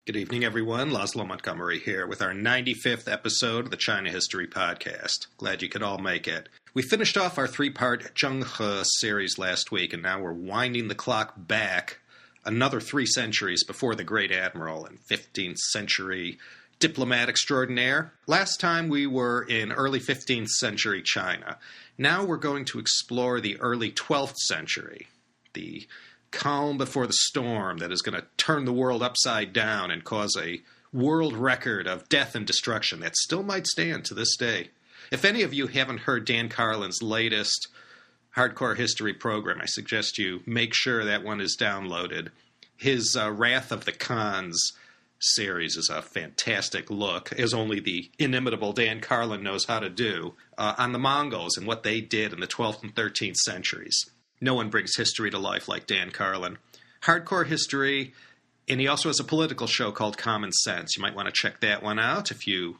Good evening, everyone. Laszlo Montgomery here with our 95th episode of the China History Podcast. Glad you could all make it. We finished off our three-part Zheng He series last week, and now we're winding the clock back another 3 centuries before the Great Admiral and 15th century diplomat extraordinaire. Last time we were in early 15th century China. Now we're going to explore the early 12th century, the calm before the storm that is going to turn the world upside down and cause a world record of death and destruction that still might stand to this day. If any of you haven't heard Dan Carlin's latest hardcore history program, I suggest you make sure that one is downloaded. His Wrath of the Khans series is a fantastic look, as only the inimitable Dan Carlin knows how to do, on the Mongols and what they did in the 12th and 13th centuries. No one brings history to life like Dan Carlin. Hardcore history, and he also has a political show called Common Sense. You might want to check that one out if you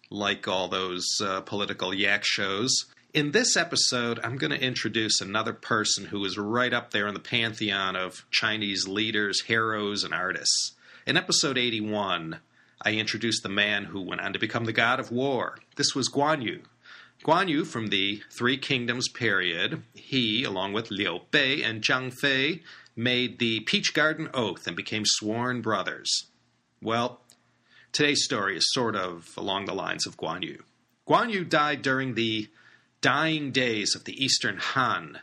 like all those political yak shows. In this episode, I'm going to introduce another person who is right up there in the pantheon of Chinese leaders, heroes, and artists. In episode 81, I introduced the man who went on to become the god of war. This was Guan Yu. Guan Yu from the Three Kingdoms period, he, along with Liu Bei and Zhang Fei, made the Peach Garden Oath and became sworn brothers. Well, today's story is sort of along the lines of Guan Yu. Guan Yu died during the dying days of the Eastern Han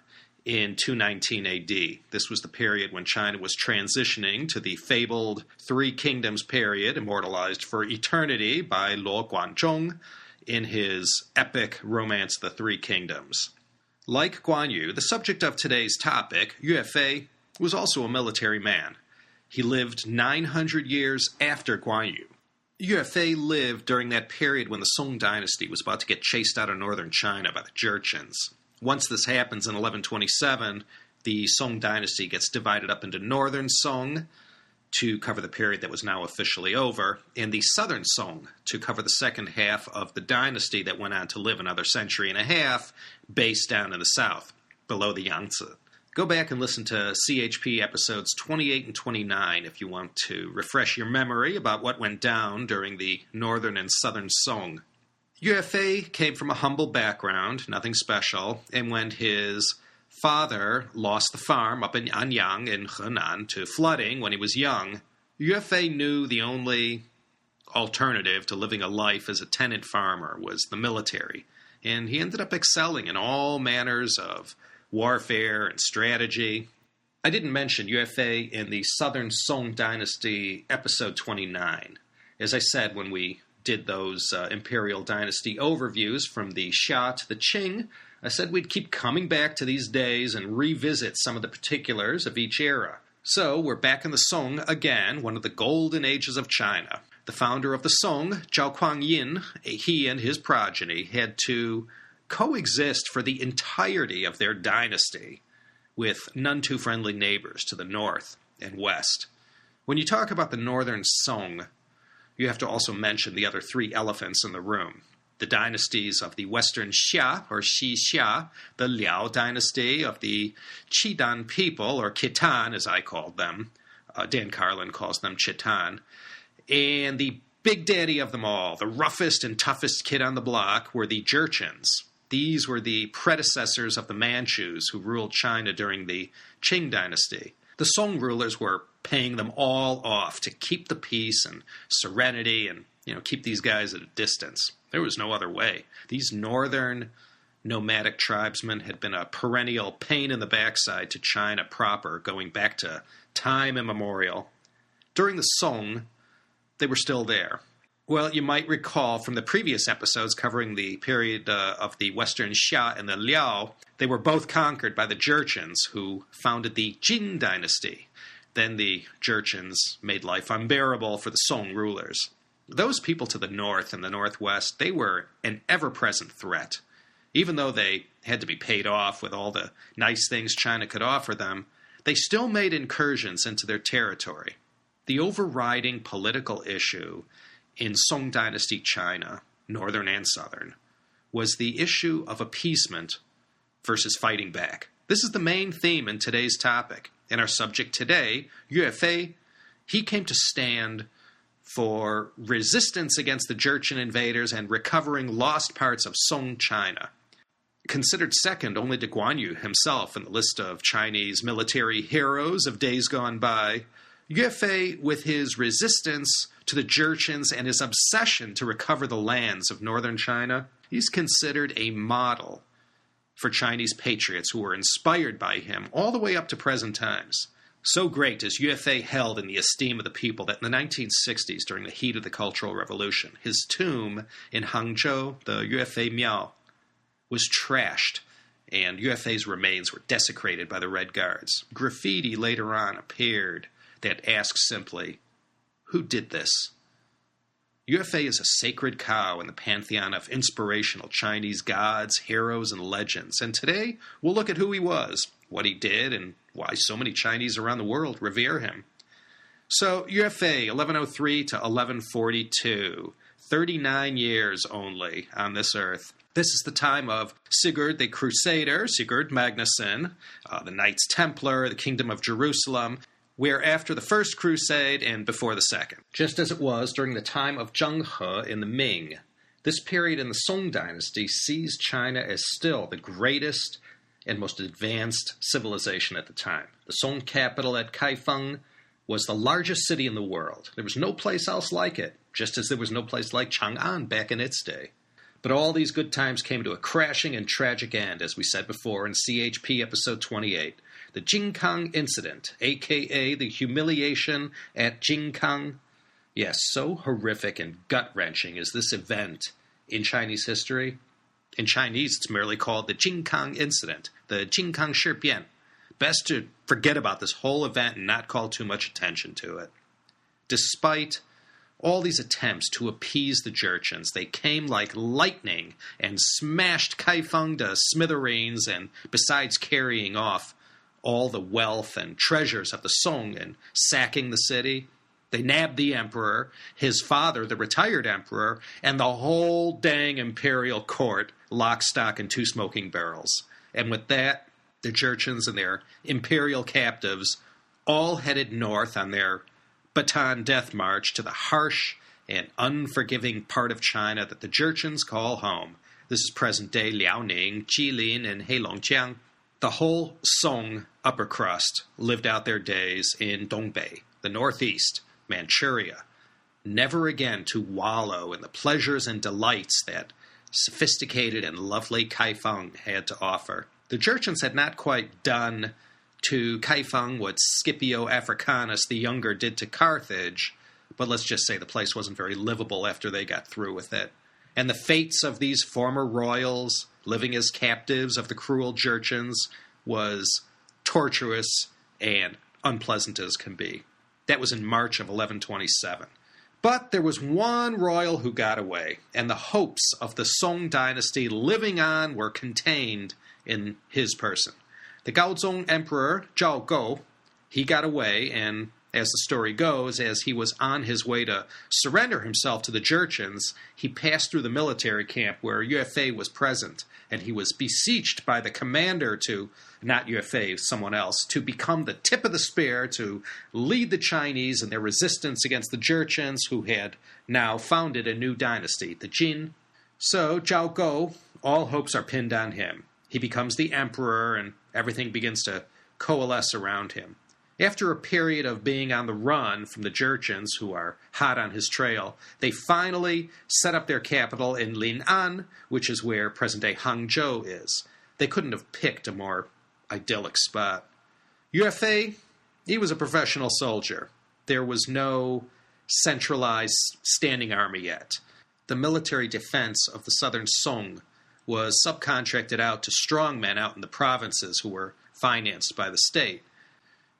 in 219 AD. This was the period when China was transitioning to the fabled Three Kingdoms period, immortalized for eternity by Luo Guanzhong in his epic romance, The Three Kingdoms. Like Guan Yu, the subject of today's topic, Yue Fei, was also a military man. He lived 900 years after Guan Yu. Yue Fei lived during that period when the Song Dynasty was about to get chased out of northern China by the Jurchens. Once this happens in 1127, the Song Dynasty gets divided up into Northern Song to cover the period that was now officially over, and the Southern Song to cover the second half of the dynasty that went on to live another century and a half, based down in the south, below the Yangtze. Go back and listen to CHP episodes 28 and 29 if you want to refresh your memory about what went down during the Northern and Southern Song. Yue Fei came from a humble background, nothing special, and when his father lost the farm up in Anyang in Henan to flooding when he was young, Yue Fei knew the only alternative to living a life as a tenant farmer was the military, and he ended up excelling in all manners of warfare and strategy. I didn't mention Yue Fei in the Southern Song Dynasty episode 29. As I said when we did those imperial dynasty overviews from the Xia to the Qing, I said we'd keep coming back to these days and revisit some of the particulars of each era. So we're back in the Song again, one of the golden ages of China. The founder of the Song, Zhao Kuang-yin, he and his progeny had to coexist for the entirety of their dynasty with none too friendly neighbors to the north and west. When you talk about the Northern Song, you have to also mention the other 3 elephants in the room. The dynasties of the Western Xia, or Xi-Xia, the Liao dynasty of the Khitan people, or Khitan as I called them. Dan Carlin calls them Khitan. And the big daddy of them all, the roughest and toughest kid on the block, were the Jurchens. These were the predecessors of the Manchus who ruled China during the Qing dynasty. The Song rulers were paying them all off to keep the peace and serenity and, keep these guys at a distance. There was no other way. These northern nomadic tribesmen had been a perennial pain in the backside to China proper, going back to time immemorial. During the Song, they were still there. Well, you might recall from the previous episodes covering the period of the Western Xia and the Liao, they were both conquered by the Jurchens, who founded the Qin dynasty. Then the Jurchens made life unbearable for the Song rulers. Those people to the north and the northwest, they were an ever-present threat. Even though they had to be paid off with all the nice things China could offer them, they still made incursions into their territory. The overriding political issue in Song Dynasty China, northern and southern, was the issue of appeasement versus fighting back. This is the main theme in today's topic. And our subject today, Yue Fei, he came to stand for resistance against the Jurchen invaders and recovering lost parts of Song China. Considered second only to Guan Yu himself in the list of Chinese military heroes of days gone by, Yue Fei, with his resistance to the Jurchens and his obsession to recover the lands of northern China, he's considered a model for Chinese patriots who were inspired by him all the way up to present times. So great is Yue Fei held in the esteem of the people that in the 1960s, during the heat of the Cultural Revolution, his tomb in Hangzhou, the Yue Fei Miao, was trashed, and Yue Fei's remains were desecrated by the Red Guards. Graffiti later on appeared that asks simply, who did this? Yue Fei is a sacred cow in the pantheon of inspirational Chinese gods, heroes, and legends. And today, we'll look at who he was, what he did, and why so many Chinese around the world revere him. So, Yue Fei, 1103 to 1142, 39 years only on this earth. This is the time of Sigurd the Crusader, Sigurd Magnusson, the Knights Templar, the Kingdom of Jerusalem, where after the First Crusade and before the Second. Just as it was during the time of Zheng He in the Ming, this period in the Song Dynasty sees China as still the greatest and most advanced civilization at the time. The Song capital at Kaifeng was the largest city in the world. There was no place else like it, just as there was no place like Chang'an back in its day. But all these good times came to a crashing and tragic end, as we said before in CHP episode 28. The Jingkang Incident, a.k.a. the humiliation at Jingkang. Yes, so horrific and gut-wrenching is this event in Chinese history. In Chinese, it's merely called the Jingkang Incident, the Jingkang Shipian. Best to forget about this whole event and not call too much attention to it. Despite all these attempts to appease the Jurchens, they came like lightning and smashed Kaifeng to smithereens, and besides carrying off all the wealth and treasures of the Song and sacking the city, they nabbed the emperor, his father, the retired emperor, and the whole dang imperial court, lock, stock, and two smoking barrels. And with that, the Jurchens and their imperial captives all headed north on their Baton Death March to the harsh and unforgiving part of China that the Jurchens call home. This is present-day Liaoning, Jilin, and Heilongjiang. The whole Song upper crust lived out their days in Dongbei, the northeast, Manchuria, never again to wallow in the pleasures and delights that sophisticated and lovely Kaifeng had to offer. The Jurchens had not quite done to Kaifeng what Scipio Africanus the Younger did to Carthage, but let's just say the place wasn't very livable after they got through with it. And the fates of these former royals living as captives of the cruel Jurchens was torturous and unpleasant as can be. That was in March of 1127. But there was one royal who got away, and the hopes of the Song dynasty living on were contained in his person. The Gaozong Emperor, Zhao Go, he got away, and as the story goes, as he was on his way to surrender himself to the Jurchens, he passed through the military camp where Yue Fei was present, and he was beseeched by the commander to, not Yue Fei, someone else, to become the tip of the spear to lead the Chinese in their resistance against the Jurchens, who had now founded a new dynasty, the Qin. So Zhao Go, all hopes are pinned on him. He becomes the emperor, and everything begins to coalesce around him. After a period of being on the run from the Jurchens, who are hot on his trail, they finally set up their capital in Lin'an, which is where present-day Hangzhou is. They couldn't have picked a more idyllic spot. Yue Fei, he was a professional soldier. There was no centralized standing army yet. The military defense of the Southern Song was subcontracted out to strongmen out in the provinces who were financed by the state.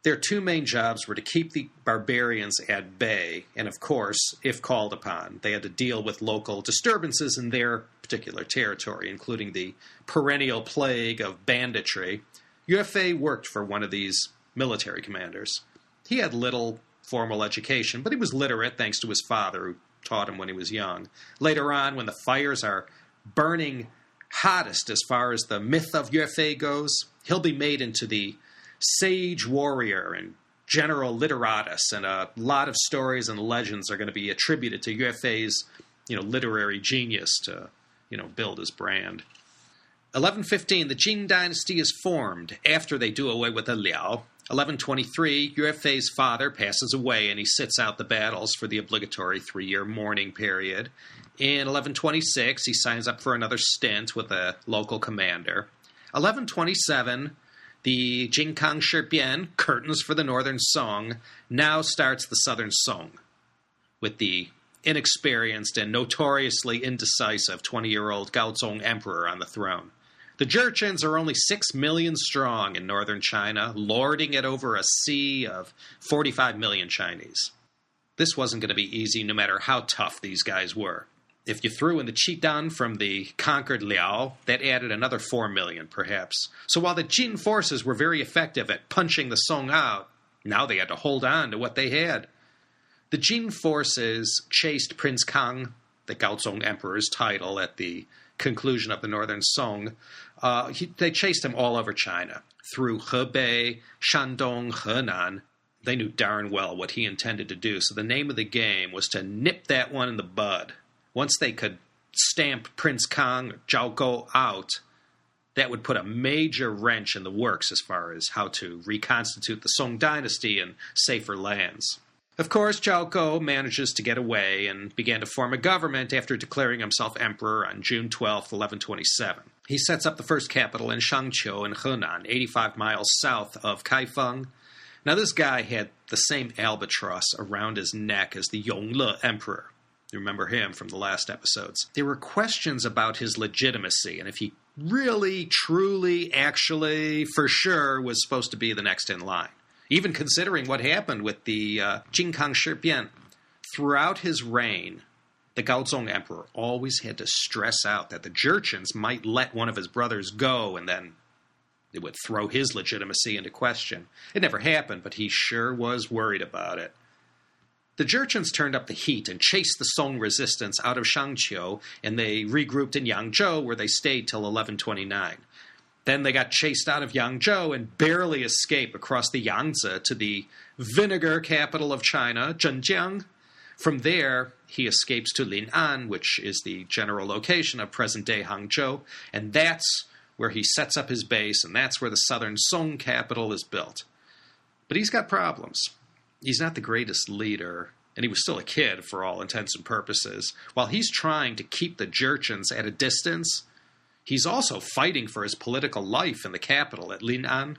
Their two main jobs were to keep the barbarians at bay, and of course, if called upon, they had to deal with local disturbances in their particular territory, including the perennial plague of banditry. Yue Fei worked for one of these military commanders. He had little formal education, but he was literate thanks to his father, who taught him when he was young. Later on, when the fires are burning hottest as far as the myth of Yue Fei goes, he'll be made into the sage warrior and general literatus, and a lot of stories and legends are going to be attributed to Yue Fei's, literary genius to, build his brand. 1115, the Qin Dynasty is formed after they do away with the Liao. 1123, Yue Fei's father passes away and he sits out the battles for the obligatory 3-year mourning period. In 1126, he signs up for another stint with a local commander. 1127, the Jingkang Incident, curtains for the Northern Song, now starts the Southern Song, with the inexperienced and notoriously indecisive 20-year-old Gaozong emperor on the throne. The Jurchens are only 6 million strong in northern China, lording it over a sea of 45 million Chinese. This wasn't going to be easy no matter how tough these guys were. If you threw in the Chitan from the conquered Liao, that added another 4 million, perhaps. So while the Jin forces were very effective at punching the Song out, now they had to hold on to what they had. The Jin forces chased Prince Kang, the Gaozong emperor's title, at the conclusion of the Northern Song. They chased him all over China, through Hebei, Shandong, Henan. They knew darn well what he intended to do, so the name of the game was to nip that one in the bud. Once they could stamp Prince Kang or Zhao Go out, that would put a major wrench in the works as far as how to reconstitute the Song Dynasty in safer lands. Of course, Zhao Go manages to get away and began to form a government after declaring himself emperor on June 12, 1127. He sets up the first capital in Shangqiu in Henan, 85 miles south of Kaifeng. Now, this guy had the same albatross around his neck as the Yongle emperor. You remember him from the last episodes. There were questions about his legitimacy and if he really, truly, actually, for sure was supposed to be the next in line. Even considering what happened with the Jingkang Incident. Throughout his reign, the Gaozong emperor always had to stress out that the Jurchens might let one of his brothers go and then it would throw his legitimacy into question. It never happened, but he sure was worried about it. The Jurchens turned up the heat and chased the Song resistance out of Shangqiu, and they regrouped in Yangzhou, where they stayed till 1129. Then they got chased out of Yangzhou and barely escaped across the Yangtze to the vinegar capital of China, Zhenjiang. From there, he escapes to Lin'an, which is the general location of present-day Hangzhou, and that's where he sets up his base, and that's where the Southern Song capital is built. But he's got problems. He's not the greatest leader, and he was still a kid for all intents and purposes. While he's trying to keep the Jurchens at a distance, he's also fighting for his political life in the capital at Lin'an.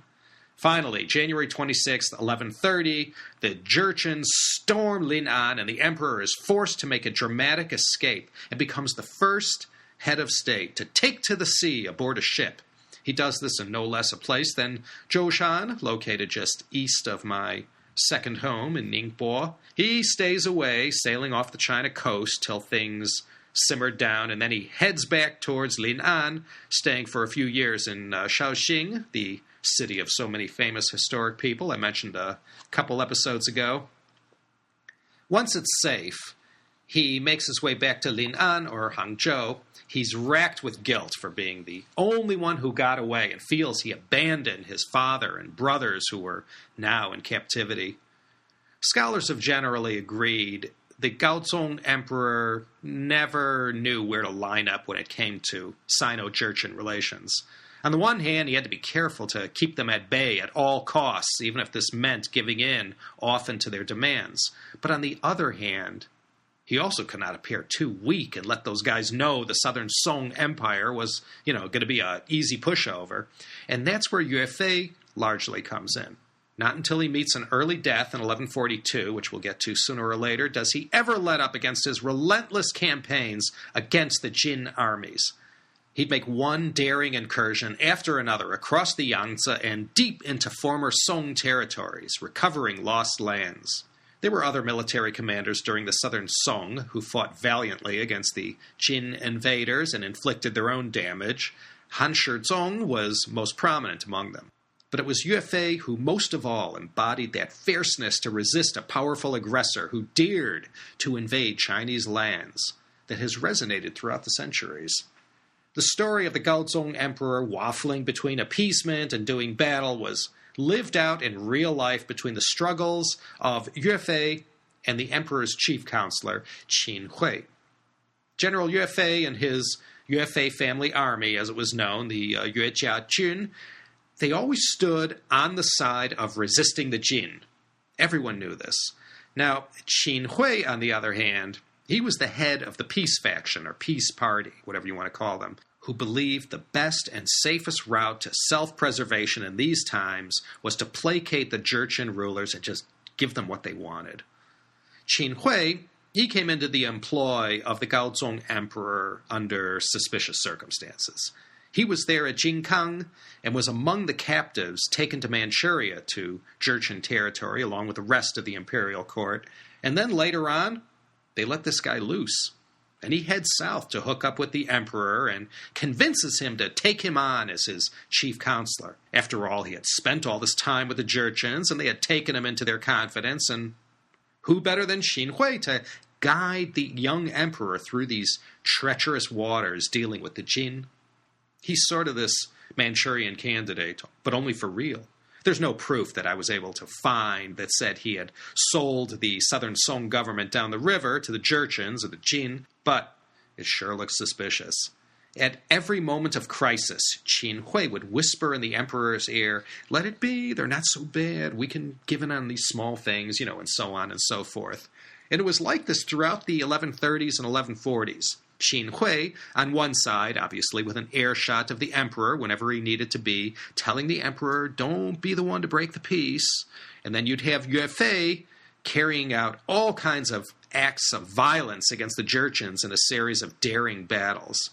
Finally, January 26, 1130, the Jurchens storm Lin'an, and the emperor is forced to make a dramatic escape and becomes the first head of state to take to the sea aboard a ship. He does this in no less a place than Zhoushan, located just east of my second home in Ningbo. He stays away, sailing off the China coast till things simmered down, and then he heads back towards Lin'an, staying for a few years in Shaoxing, the city of so many famous historic people I mentioned a couple episodes ago. Once it's safe, he makes his way back to Lin'an, or Hangzhou. He's racked with guilt for being the only one who got away and feels he abandoned his father and brothers who were now in captivity. Scholars have generally agreed the Gaozong emperor never knew where to line up when it came to Sino-Jurchen relations. On the one hand, he had to be careful to keep them at bay at all costs, even if this meant giving in often to their demands. But on the other hand, he also could not appear too weak and let those guys know the Southern Song Empire was, going to be an easy pushover. And that's where Yue Fei largely comes in. Not until he meets an early death in 1142, which we'll get to sooner or later, does he ever let up against his relentless campaigns against the Jin armies. He'd make one daring incursion after another across the Yangtze and deep into former Song territories, recovering lost lands. There were other military commanders during the Southern Song who fought valiantly against the Jin invaders and inflicted their own damage. Han Shizong was most prominent among them. But it was Yue Fei who most of all embodied that fierceness to resist a powerful aggressor who dared to invade Chinese lands that has resonated throughout the centuries. The story of the Gaozong emperor waffling between appeasement and doing battle was lived out in real life between the struggles of Yue Fei and the emperor's chief counselor, Qin Hui. General Yue Fei and his Yue Fei family army, as it was known, the Jurchens, they always stood on the side of resisting the Jin. Everyone knew this. Now, Qin Hui, on the other hand, he was the head of the peace faction, or peace party, whatever you want to call them, who believed the best and safest route to self-preservation in these times was to placate the Jurchen rulers and just give them what they wanted. Qin Hui, he came into the employ of the Gaozong emperor under suspicious circumstances. He was there at Jingkang and was among the captives taken to Manchuria to Jurchen territory along with the rest of the imperial court. And then later on, they let this guy loose. And he heads south to hook up with the emperor and convinces him to take him on as his chief counselor. After all, he had spent all this time with the Jurchens and they had taken him into their confidence. And who better than Qin Hui to guide the young emperor through these treacherous waters dealing with the Jin? He's sort of this Manchurian candidate, but only for real. There's no proof that I was able to find that said he had sold the Southern Song government down the river to the Jurchens or the Jin, but it sure looks suspicious. At every moment of crisis, Qin Hui would whisper in the emperor's ear, "Let it be, they're not so bad, we can give in on these small things," and so on and so forth. And it was like this throughout the 1130s and 1140s. Qin Hui, on one side, obviously with an air shot of the emperor whenever he needed to be, telling the emperor, don't be the one to break the peace. And then you'd have Yue Fei carrying out all kinds of acts of violence against the Jurchens in a series of daring battles.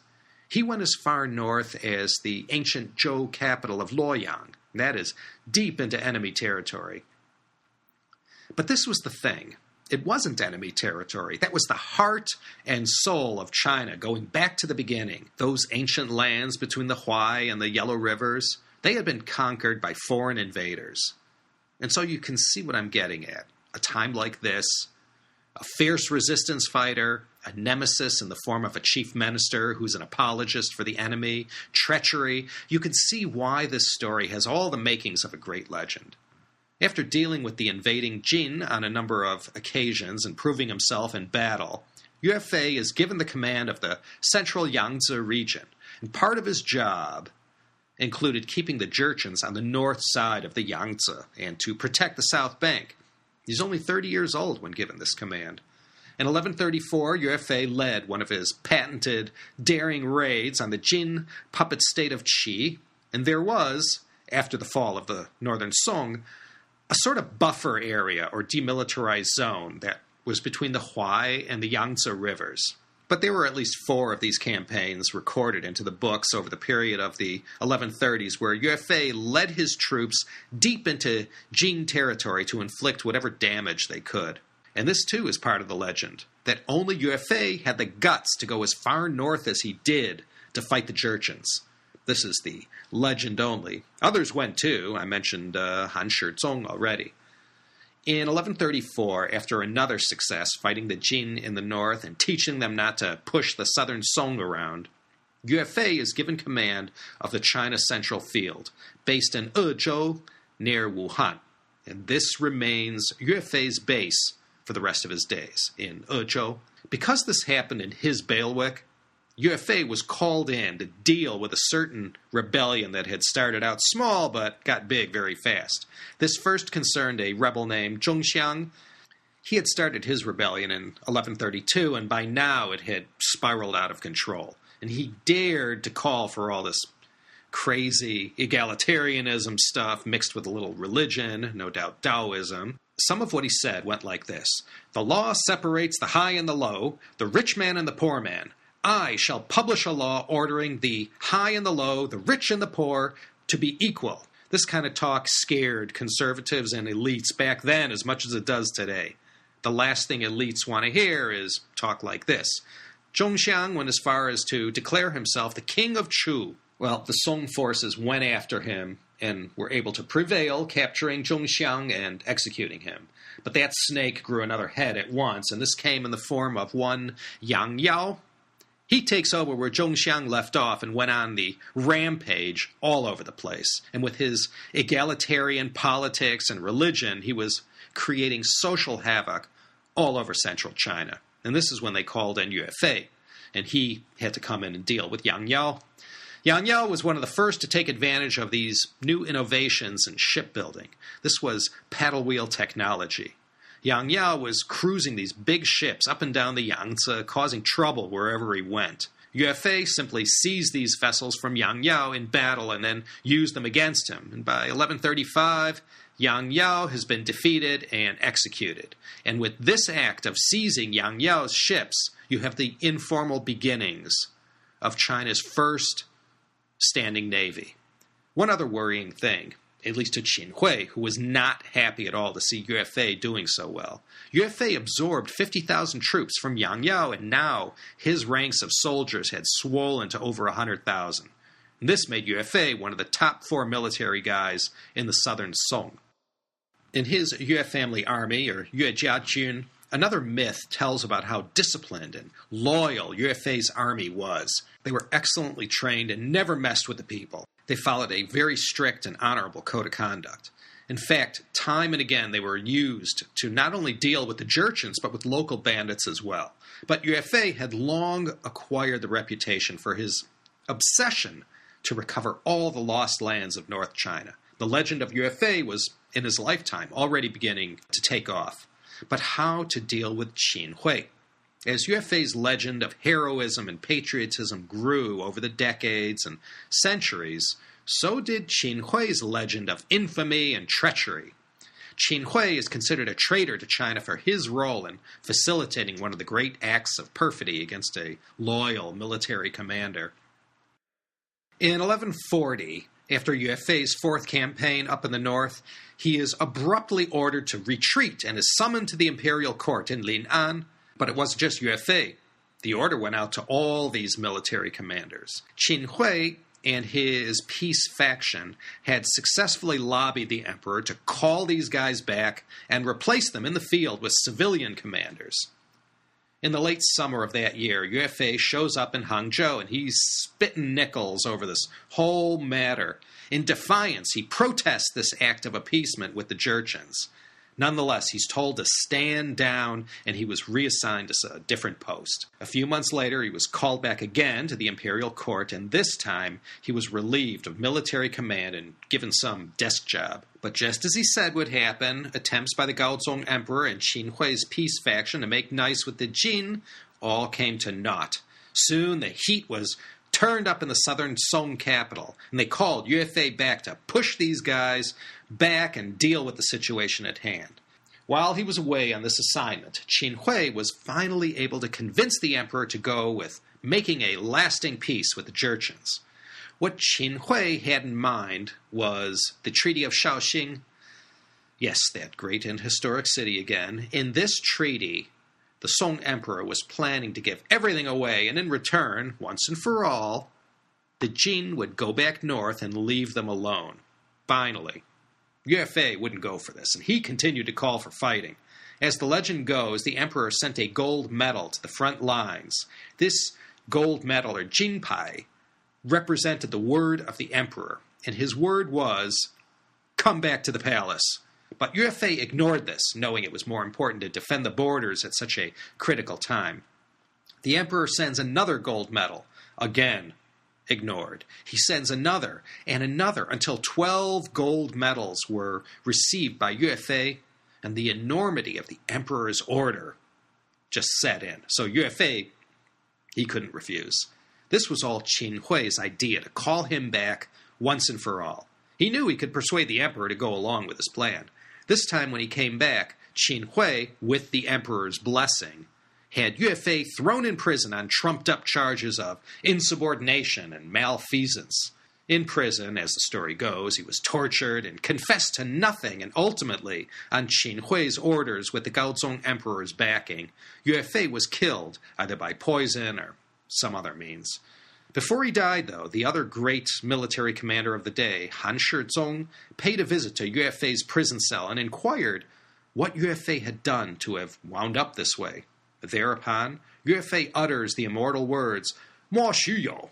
He went as far north as the ancient Zhou capital of Luoyang. That is deep into enemy territory. But this was the thing. It wasn't enemy territory. That was the heart and soul of China, going back to the beginning. Those ancient lands between the Huai and the Yellow Rivers, they had been conquered by foreign invaders. And so you can see what I'm getting at. A time like this, a fierce resistance fighter, a nemesis in the form of a chief minister who's an apologist for the enemy, treachery. You can see why this story has all the makings of a great legend. After dealing with the invading Jin on a number of occasions and proving himself in battle, Yue Fei is given the command of the central Yangtze region, and part of his job included keeping the Jurchens on the north side of the Yangtze and to protect the south bank. He's only 30 years old when given this command. In 1134, Yue Fei led one of his patented daring raids on the Jin puppet state of Qi, and there was, after the fall of the Northern Song, a sort of buffer area or demilitarized zone that was between the Huai and the Yangtze rivers. But there were at least 4 of these campaigns recorded into the books over the period of the 1130s where Yue Fei led his troops deep into Jin territory to inflict whatever damage they could. And this too is part of the legend, that only Yue Fei had the guts to go as far north as he did to fight the Jurchens. This is the legend only. Others went too. I mentioned Han Shizong already. In 1134, after another success fighting the Jin in the north and teaching them not to push the Southern Song around, Yue Fei is given command of the China Central Field, based in Ezhou near Wuhan. And this remains Yue Fei's base for the rest of his days in Ezhou. Because this happened in his bailiwick, Yue Fei was called in to deal with a certain rebellion that had started out small but got big very fast. This first concerned a rebel named Zhongxiang. He had started his rebellion in 1132, and by now it had spiraled out of control. And he dared to call for all this crazy egalitarianism stuff mixed with a little religion, no doubt Taoism. Some of what he said went like this: "The law separates the high and the low, the rich man and the poor man. I shall publish a law ordering the high and the low, the rich and the poor, to be equal." This kind of talk scared conservatives and elites back then as much as it does today. The last thing elites want to hear is talk like this. Zhongxiang went as far as to declare himself the king of Chu. Well, the Song forces went after him and were able to prevail, capturing Zhongxiang and executing him. But that snake grew another head at once, and this came in the form of one Yang Yao. He takes over where Zhongxiang left off and went on the rampage all over the place. And with his egalitarian politics and religion, he was creating social havoc all over central China. And this is when they called in Yue Fei, and he had to come in and deal with Yang Yao. Yang Yao was one of the first to take advantage of these new innovations in shipbuilding. This was paddle wheel technology. Yang Yao was cruising these big ships up and down the Yangtze, causing trouble wherever he went. Yue Fei simply seized these vessels from Yang Yao in battle and then used them against him. And by 1135, Yang Yao has been defeated and executed. And with this act of seizing Yang Yao's ships, you have the informal beginnings of China's first standing navy. One other worrying thing, at least to Qin Hui, who was not happy at all to see Yue Fei doing so well. Yue Fei absorbed 50,000 troops from Yang Yao, and now his ranks of soldiers had swollen to over 100,000. This made Yue Fei one of the top 4 military guys in the Southern Song. In his Yue family army, or Yue Jiajun, another myth tells about how disciplined and loyal Yue Fei's army was. They were excellently trained and never messed with the people. They followed a very strict and honorable code of conduct. In fact, time and again they were used to not only deal with the Jurchens, but with local bandits as well. But Yue Fei had long acquired the reputation for his obsession to recover all the lost lands of North China. The legend of Yue Fei was, in his lifetime, already beginning to take off. But how to deal with Qin Hui? As Yue Fei's legend of heroism and patriotism grew over the decades and centuries, so did Qin Hui's legend of infamy and treachery. Qin Hui is considered a traitor to China for his role in facilitating one of the great acts of perfidy against a loyal military commander. In 1140, after Yue Fei's 4th campaign up in the north, he is abruptly ordered to retreat and is summoned to the imperial court in Lin'an. But it wasn't just Yue Fei. The order went out to all these military commanders. Qin Hui and his peace faction had successfully lobbied the emperor to call these guys back and replace them in the field with civilian commanders. In the late summer of that year, Yue Fei shows up in Hangzhou, and he's spitting nickels over this whole matter. In defiance, he protests this act of appeasement with the Jurchens. Nonetheless, he's told to stand down, and he was reassigned to a different post. A few months later, he was called back again to the imperial court, and this time he was relieved of military command and given some desk job. But just as he said would happen, attempts by the Gaozong emperor and Qin Hui's peace faction to make nice with the Jin all came to naught. Soon the heat was turned up in the Southern Song capital, and they called Yue Fei back to push these guys back and deal with the situation at hand. While he was away on this assignment, Qin Hui was finally able to convince the emperor to go with making a lasting peace with the Jurchens. What Qin Hui had in mind was the Treaty of Shaoxing. Yes, that great and historic city again. In this treaty, the Song emperor was planning to give everything away, and in return, once and for all, the Jin would go back north and leave them alone. Finally, Yue Fei wouldn't go for this, and he continued to call for fighting. As the legend goes, the emperor sent a gold medal to the front lines. This gold medal, or jinpai, represented the word of the emperor, and his word was, "Come back to the palace." But Yue Fei ignored this, knowing it was more important to defend the borders at such a critical time. The emperor sends another gold medal, again ignored. He sends another and another until 12 gold medals were received by Yue Fei, and the enormity of the emperor's order just set in. So Yue Fei, he couldn't refuse. This was all Qin Hui's idea, to call him back once and for all. He knew he could persuade the emperor to go along with his plan. This time when he came back, Qin Hui, with the emperor's blessing, had Yue Fei thrown in prison on trumped-up charges of insubordination and malfeasance. In prison, as the story goes, he was tortured and confessed to nothing, and ultimately, on Qin Hui's orders with the Gaozong emperor's backing, Yue Fei was killed, either by poison or some other means. Before he died, though, the other great military commander of the day, Han Shizong, paid a visit to Yue Fei's prison cell and inquired what Yue Fei had done to have wound up this way. Thereupon, Yue Fei utters the immortal words, "Mo xu you,"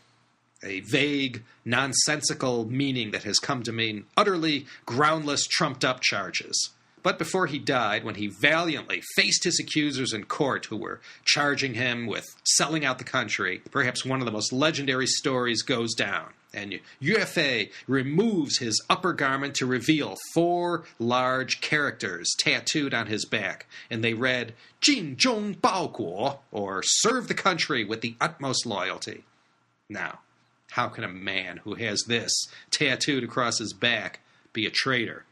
a vague, nonsensical meaning that has come to mean utterly groundless, trumped-up charges. But before he died, when he valiantly faced his accusers in court who were charging him with selling out the country, perhaps one of the most legendary stories goes down. And Yue Fei removes his upper garment to reveal 4 large characters tattooed on his back, and they read, "Jin Zhong Bao Guo," or "Serve the country with the utmost loyalty." Now, how can a man who has this tattooed across his back be a traitor?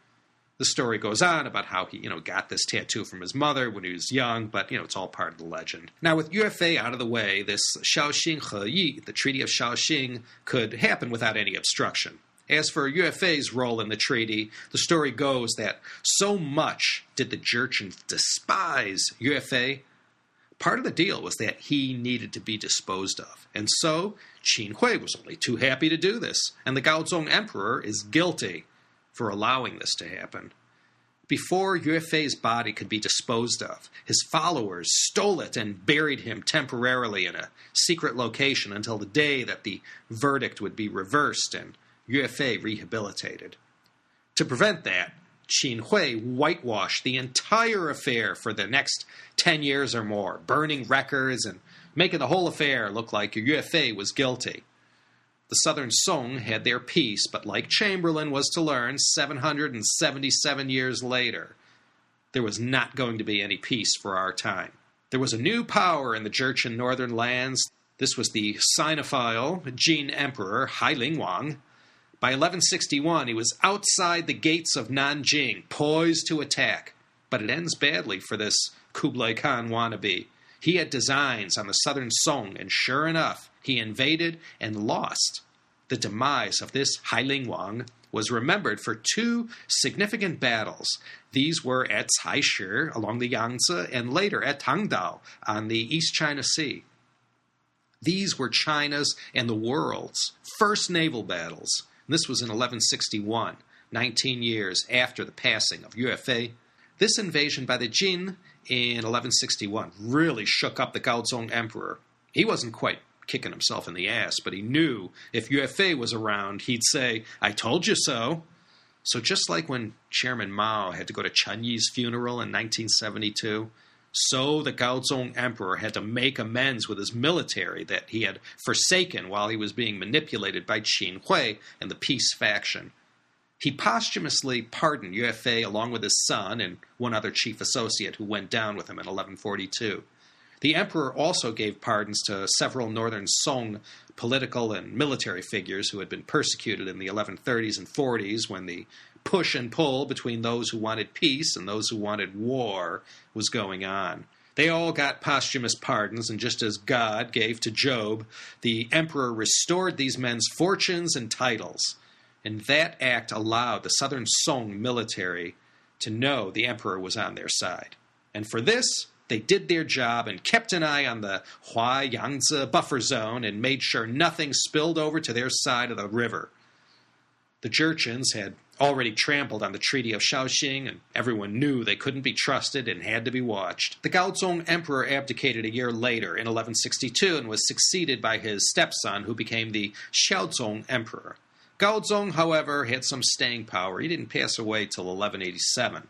The story goes on about how he, got this tattoo from his mother when he was young, but, it's all part of the legend. Now, with Yue Fei out of the way, this Shaoxing He Yi, the Treaty of Shaoxing, could happen without any obstruction. As for Yue Fei's role in the treaty, the story goes that so much did the Jurchens despise Yue Fei, part of the deal was that he needed to be disposed of. And so, Qin Hui was only too happy to do this, and the Gaozong Emperor is guilty for allowing this to happen. Before Yue Fei's body could be disposed of, his followers stole it and buried him temporarily in a secret location until the day that the verdict would be reversed and Yue Fei rehabilitated. To prevent that, Qin Hui whitewashed the entire affair for the next 10 years or more, burning records and making the whole affair look like Yue Fei was guilty. The Southern Song had their peace, but like Chamberlain was to learn 777 years later, there was not going to be any peace for our time. There was a new power in the Jurchen northern lands. This was the Sinophile Jin Emperor Hailing Wang. By 1161, he was outside the gates of Nanjing, poised to attack. But it ends badly for this Kublai Khan wannabe. He had designs on the Southern Song, and sure enough, he invaded and lost. The demise of this Hailing Wang was remembered for 2 significant battles. These were at Caishi along the Yangtze and later at Tangdao on the East China Sea. These were China's and the world's first naval battles. This was in 1161, 19 years after the passing of Yue Fei. This invasion by the Jin in 1161 really shook up the Gaozong Emperor. He wasn't quite kicking himself in the ass, but he knew if Yue Fei was around, he'd say, "I told you so." So just like when Chairman Mao had to go to Chen Yi's funeral in 1972, so the Gaozong Emperor had to make amends with his military that he had forsaken while he was being manipulated by Qin Hui and the peace faction. He posthumously pardoned Yue Fei along with his son and one other chief associate who went down with him in 1142. The emperor also gave pardons to several northern Song political and military figures who had been persecuted in the 1130s and 40s when the push and pull between those who wanted peace and those who wanted war was going on. They all got posthumous pardons, and just as God gave to Job, the emperor restored these men's fortunes and titles. And that act allowed the Southern Song military to know the emperor was on their side. And for this, they did their job and kept an eye on the Hua-Yangtze buffer zone and made sure nothing spilled over to their side of the river. The Jurchens had already trampled on the Treaty of Shaoxing, and everyone knew they couldn't be trusted and had to be watched. The Gaozong Emperor abdicated a year later in 1162 and was succeeded by his stepson, who became the Xiaozong Emperor. Gaozong, however, had some staying power. He didn't pass away till 1187.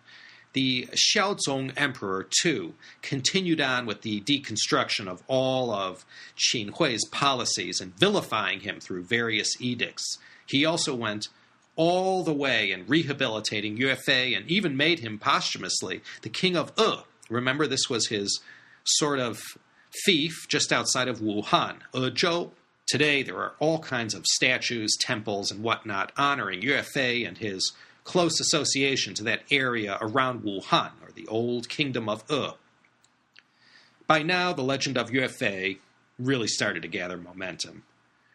The Xiaozong Emperor, too, continued on with the deconstruction of all of Qin Hui's policies and vilifying him through various edicts. He also went all the way in rehabilitating Yue Fei and even made him posthumously the king of Remember, this was his sort of fief just outside of Wuhan, Ezhou. Today, there are all kinds of statues, temples, and whatnot honoring Yue Fei and his close association to that area around Wuhan, or the old kingdom of By now, the legend of Yue Fei really started to gather momentum.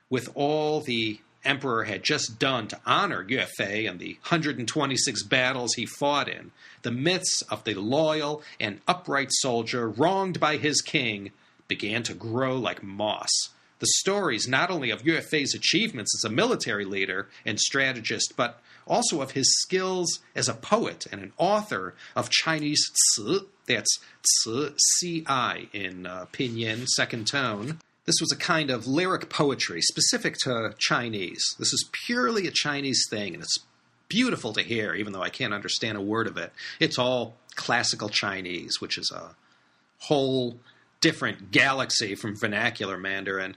With all the emperor had just done to honor Yue Fei and the 126 battles he fought in, the myths of the loyal and upright soldier wronged by his king began to grow like moss. The stories not only of Yue Fei's achievements as a military leader and strategist, but also of his skills as a poet and an author of Chinese ci, That's ci, ci in pinyin, second tone. This was a kind of lyric poetry specific to Chinese. This is purely a Chinese thing, and it's beautiful to hear, even though I can't understand a word of it. It's all classical Chinese, which is a whole different galaxy from vernacular Mandarin.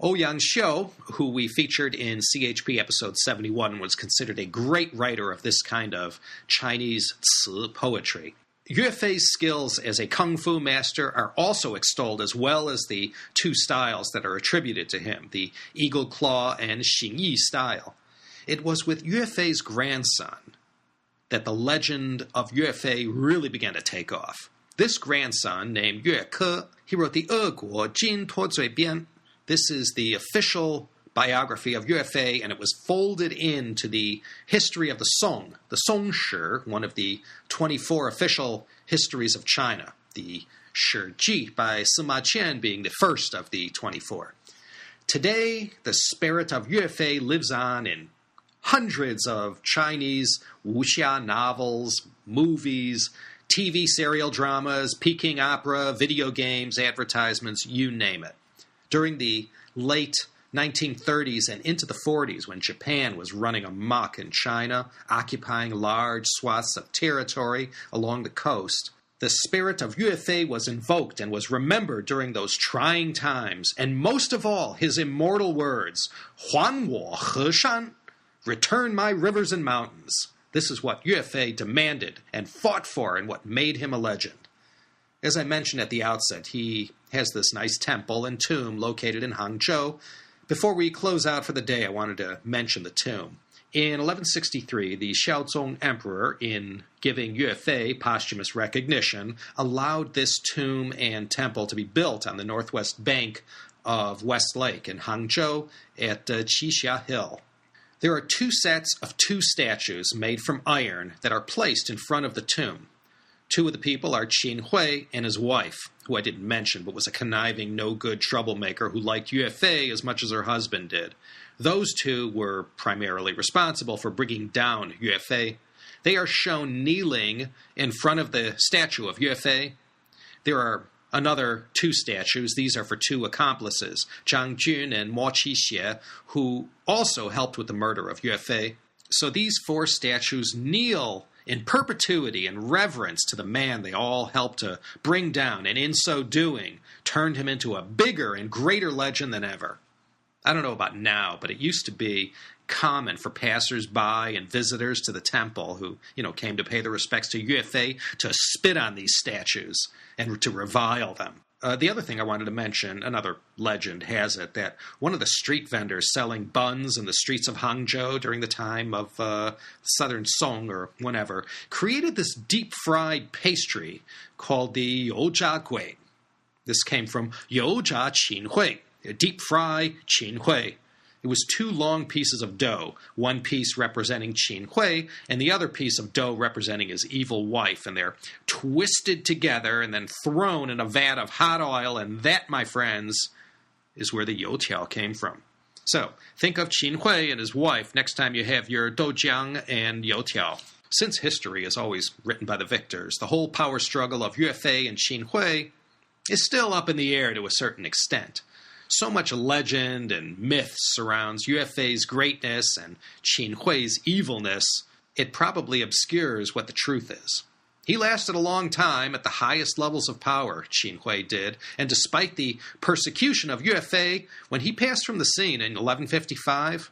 Ouyang Xiu, who we featured in CHP episode 71, was considered a great writer of this kind of Chinese ci poetry. Yue Fei's skills as a kung fu master are also extolled, as well as the two styles that are attributed to him, the eagle claw and xingyi style. It was with Yue Fei's grandson that the legend of Yue Fei really began to take off. This grandson, named Yue Ke, he wrote the Guo Jin Tuo Zui Bian. This is the official biography of Yue Fei, and it was folded into the history of the Song Shi, one of the 24 official histories of China, the Shi Ji by Sima Qian being the first of the 24. Today, the spirit of Yue Fei lives on in hundreds of Chinese wuxia novels, movies, TV serial dramas, Peking opera, video games, advertisements, you name it. During the late 1930s and into the 40s, when Japan was running amok in China, occupying large swaths of territory along the coast, the spirit of Yue Fei was invoked and was remembered during those trying times, and most of all, his immortal words, "Huan wo Heshan," return my rivers and mountains. This is what Yue Fei demanded and fought for, and what made him a legend. As I mentioned at the outset, he has this nice temple and tomb located in Hangzhou. Before we close out for the day, I wanted to mention the tomb. In 1163, the Gaozong emperor, in giving Yue Fei posthumous recognition, allowed this tomb and temple to be built on the northwest bank of West Lake in Hangzhou at Qixia Hill. There are two sets of two statues made from iron that are placed in front of the tomb. Two of the people are Qin Hui and his wife, who I didn't mention, but was a conniving, no-good troublemaker who liked Yue Fei as much as her husband did. Those two were primarily responsible for bringing down Yue Fei. They are shown kneeling in front of the statue of Yue Fei. There are another two statues. These are for two accomplices, Zhang Jun and Mo Qixie, who also helped with the murder of Yue Fei. So these four statues kneel in perpetuity and reverence to the man they all helped to bring down, and in so doing, turned him into a bigger and greater legend than ever. I don't know about now, but it used to be common for passers-by and visitors to the temple who, came to pay their respects to Yue Fei to spit on these statues and to revile them. The other thing I wanted to mention, another legend has it, that one of the street vendors selling buns in the streets of Hangzhou during the time of Southern Song or whenever, created this deep-fried pastry called the Youjia Gui. This came from Youjia Qin Hui, deep fry Qin Hui. It was two long pieces of dough, one piece representing Qin Hui, and the other piece of dough representing his evil wife, and they're twisted together and then thrown in a vat of hot oil, and that, my friends, is where the youtiao came from. So, think of Qin Hui and his wife next time you have your doujiang and youtiao. Since history is always written by the victors, the whole power struggle of Yue Fei and Qin Hui is still up in the air to a certain extent. So much legend and myth surrounds Yue Fei's greatness and Qin Hui's evilness, it probably obscures what the truth is. He lasted a long time at the highest levels of power, Qin Hui did, and despite the persecution of Yue Fei, when he passed from the scene in 1155,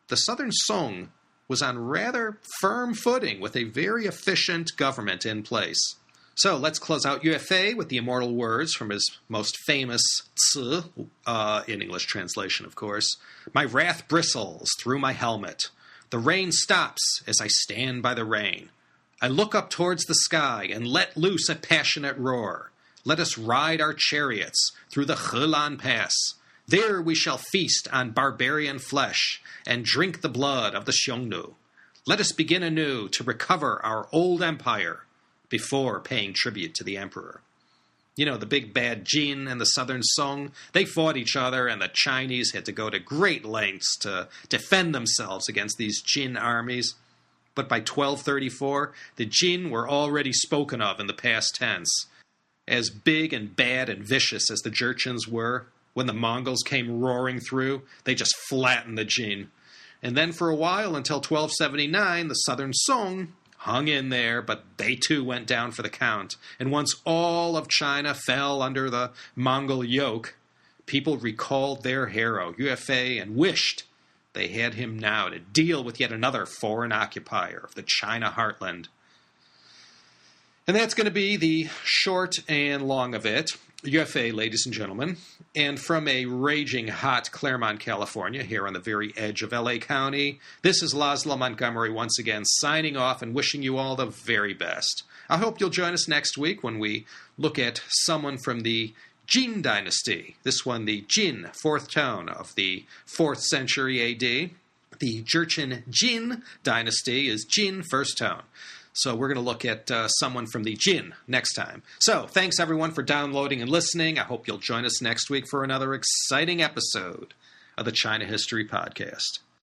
the Southern Song was on rather firm footing with a very efficient government in place. So let's close out Yue Fei with the immortal words from his most famous ci, in English translation, of course. My wrath bristles through my helmet. The rain stops as I stand by the rain. I look up towards the sky and let loose a passionate roar. Let us ride our chariots through the Helan Pass. There we shall feast on barbarian flesh and drink the blood of the Xiongnu. Let us begin anew to recover our old empire before paying tribute to the emperor. The big bad Jin and the Southern Song, they fought each other, and the Chinese had to go to great lengths to defend themselves against these Jin armies. But by 1234, the Jin were already spoken of in the past tense. As big and bad and vicious as the Jurchens were, when the Mongols came roaring through, they just flattened the Jin. And then for a while, until 1279, the Southern Song hung in there, but they too went down for the count. And once all of China fell under the Mongol yoke, people recalled their hero, Yue Fei, and wished they had him now to deal with yet another foreign occupier of the China heartland. And that's going to be the short and long of it. Yue Fei, ladies and gentlemen. And from a raging hot Claremont, California, here on the very edge of L.A. County, this is Laszlo Montgomery once again signing off and wishing you all the very best. I hope you'll join us next week when we look at someone from the Qin Dynasty. This one, the Jin, fourth tone of the 4th century A.D. The Jurchen Qin Dynasty is Jin, first tone. So we're going to look at someone from the Jin next time. So thanks, everyone, for downloading and listening. I hope you'll join us next week for another exciting episode of the China History Podcast.